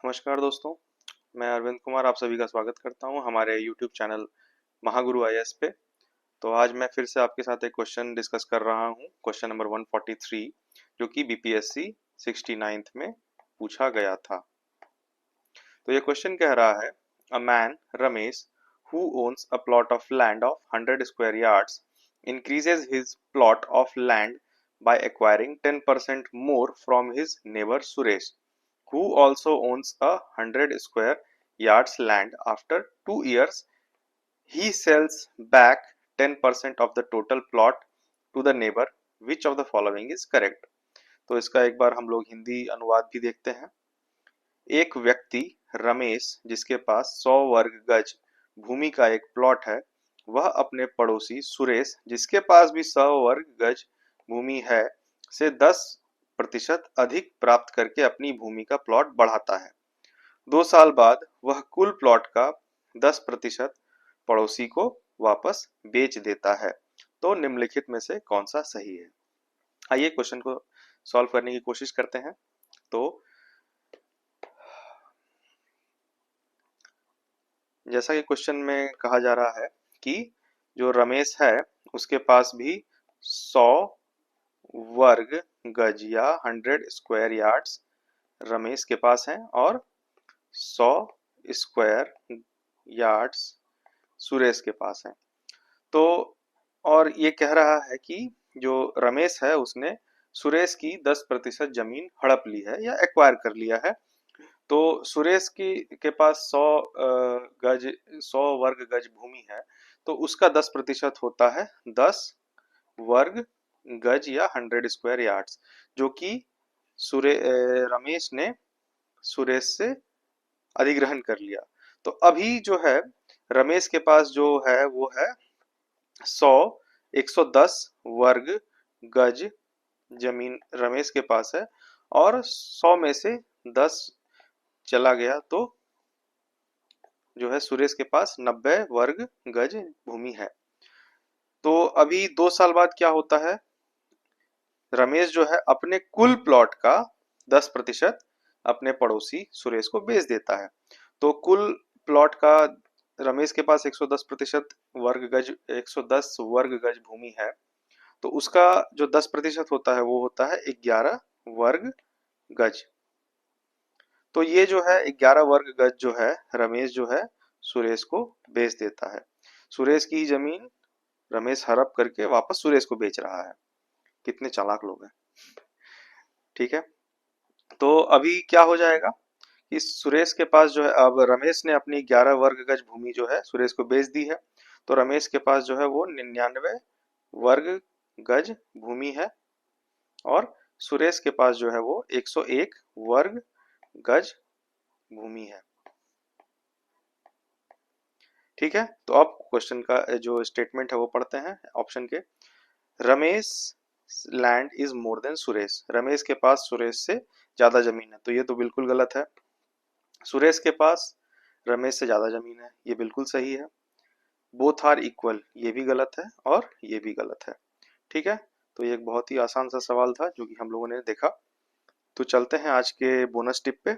नमस्कार दोस्तों, मैं अरविंद कुमार आप सभी का स्वागत करता हूं हमारे YouTube चैनल महागुरु आईएएस पे। तो आज मैं फिर से आपके साथ एक क्वेश्चन डिस्कस कर रहा हूं, क्वेश्चन नंबर 143 जो कि बीपीएससी 69th में पूछा गया था। तो ये क्वेश्चन कह रहा है a man Ramesh who owns a plot of land of 100 square yards increases his plot of land by acquiring 10% more from his neighbor Suresh who also owns a 100 square yards land. After 2 years, he sells back 10% of the total plot to the neighbor. Which of the following is correct? तो इसका एक बार हम लोग हिंदी अनुवाद भी देखते हैं। एक व्यक्ति रमेश जिसके पास 100 वर्ग गज भूमि का एक प्लॉट है, वह अपने पड़ोसी सुरेश जिसके पास भी 100 वर्ग गज भूमि है से 10% अधिक प्राप्त करके अपनी भूमि का प्लॉट बढ़ाता है। 2 साल बाद वह कुल प्लॉट का 10% पड़ोसी को वापस बेच देता है। तो निम्नलिखित में से कौन सा सही है? आइए क्वेश्चन को सॉल्व करने की कोशिश करते हैं। तो जैसा कि क्वेश्चन में कहा जा रहा है कि जो रमेश है उसके पास भी 100 वर्ग गज या 100 स्क्वायर यार्ड्स रमेश के पास हैं और 100 स्क्वायर यार्ड्स सुरेश के पास हैं। तो और ये कह रहा है कि जो रमेश है उसने सुरेश की 10% जमीन हड़प ली है या एक्वायर कर लिया है। तो सुरेश की के पास 100 वर्ग गज भूमि है, तो उसका 10% होता है 10 वर्ग गज या 100 स्क्वायर यार्ड्स, जो कि रमेश ने सुरेश से अधिग्रहण कर लिया। तो अभी जो है रमेश के पास जो है वो है 100 110 वर्ग गज जमीन रमेश के पास है और 100 में से 10 चला गया तो जो है सुरेश के पास 90 वर्ग गज भूमि है। तो अभी 2 साल बाद क्या होता है, रमेश जो है अपने कुल प्लॉट का 10% अपने पड़ोसी सुरेश को बेच देता है। तो कुल प्लॉट का रमेश के पास 110% वर्ग गज 110 वर्ग गज भूमि है, तो उसका जो 10% होता है वो होता है 11 वर्ग गज। तो ये जो है 11 वर्ग गज जो है रमेश जो है सुरेश को बेच देता है। सुरेश की जमीन रमेश हड़प करके वापस सुरेश को बेच रहा है। कितने चालाक लोग हैं। ठीक है, तो अभी क्या हो जाएगा कि सुरेश के पास जो है अब रमेश ने अपनी 11 वर्ग गज भूमि जो है सुरेश को बेच दी है। तो रमेश के पास जो है वो 99 वर्ग गज भूमि है और सुरेश के पास जो है वो 101 वर्ग गज भूमि है। ठीक है, तो अब क्वेश्चन का जो स्टेटमेंट है वो पढ़ते हैं ऑप्शन के। Ramesh land is more than Suresh, Ramesh के पास सुरेश से ज्यादा जमीन है, तो ये तो बिल्कुल गलत है। सुरेश के पास रमेश से ज्यादा जमीन है, ये बिल्कुल सही है। बोथ आर इक्वल, ये भी गलत है और ये भी गलत है। ठीक है, तो ये एक बहुत ही आसान सा सवाल था जो कि हम लोगों ने देखा। तो चलते हैं आज के बोनस टिप पे।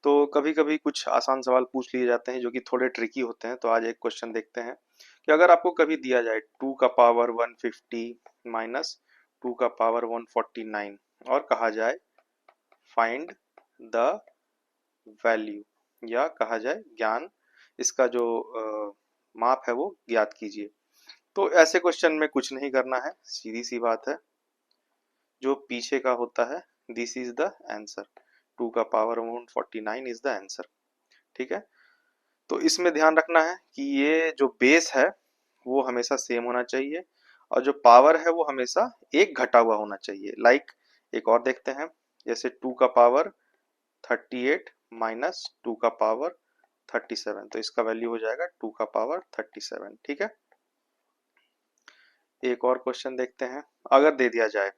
तो कभी कभी कुछ आसान सवाल पूछ लिए जाते हैं जो कि थोड़े ट्रिकी होते हैं। तो आज एक क्वेश्चन देखते हैं कि अगर आपको कभी दिया जाए 2 का पावर 150 माइनस 2 का पावर 149 और कहा जाए फाइंड द वैल्यू, या कहा जाए ज्ञान इसका जो माप है वो ज्ञात कीजिए। तो ऐसे क्वेश्चन में कुछ नहीं करना है, सीधी सी बात है, जो पीछे का होता है दिस इज द आंसर। 2 का पावर 149 इज द आंसर। ठीक है, तो इसमें ध्यान रखना है कि ये जो बेस है वो हमेशा सेम होना चाहिए और जो पावर है वो हमेशा एक घटा हुआ होना चाहिए। लाइक एक और देखते हैं, जैसे 2 का पावर 38 माइनस 2 का पावर 37, तो इसका वैल्यू हो जाएगा 2 का पावर 37। ठीक है, एक और क्वेश्चन देखते हैं। अगर दे दिया जाए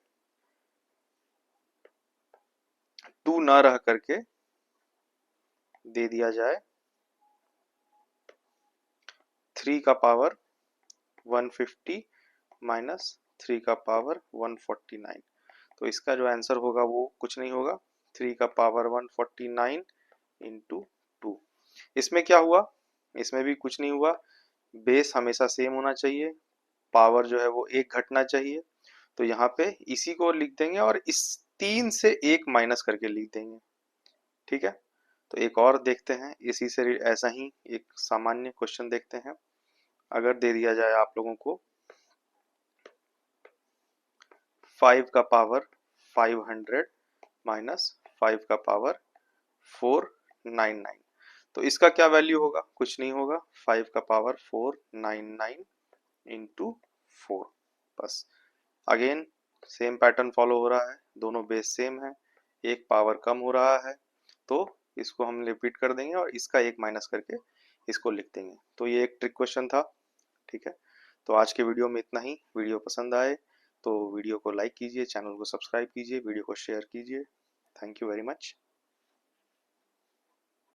2 ना रह करके दे दिया जाए 3 का पावर 150 माइनस 3 का पावर 149। तो इसका जो आंसर होगा वो कुछ नहीं होगा, 3 का पावर 149 इंटू 2। इसमें क्या हुआ, इसमें भी कुछ नहीं हुआ, बेस हमेशा सेम होना चाहिए, पावर जो है वो एक घटना चाहिए। तो यहाँ पे इसी को लिख देंगे और इस 3 से एक माइनस करके लिख देंगे। ठीक है, तो एक और देखते हैं इसी से ऐसा ही एक सामान्य क्वेश्चन देखते हैं। अगर दे दिया जाए आप लोगों को 5 का पावर 500 माइनस 5 का पावर 499, तो इसका क्या वैल्यू होगा, कुछ नहीं होगा, 5 का पावर 499 इंटू 4। बस अगेन सेम पैटर्न फॉलो हो रहा है, दोनों बेस सेम है, एक पावर कम हो रहा है, तो इसको हम रिपीट कर देंगे और इसका एक माइनस करके इसको लिख देंगे। तो ये एक ट्रिक क्वेश्चन था। ठीक है, तो आज के वीडियो में इतना ही। वीडियो पसंद आए तो वीडियो को लाइक कीजिए, चैनल को सब्सक्राइब कीजिए, वीडियो को शेयर कीजिए। Thank you very much.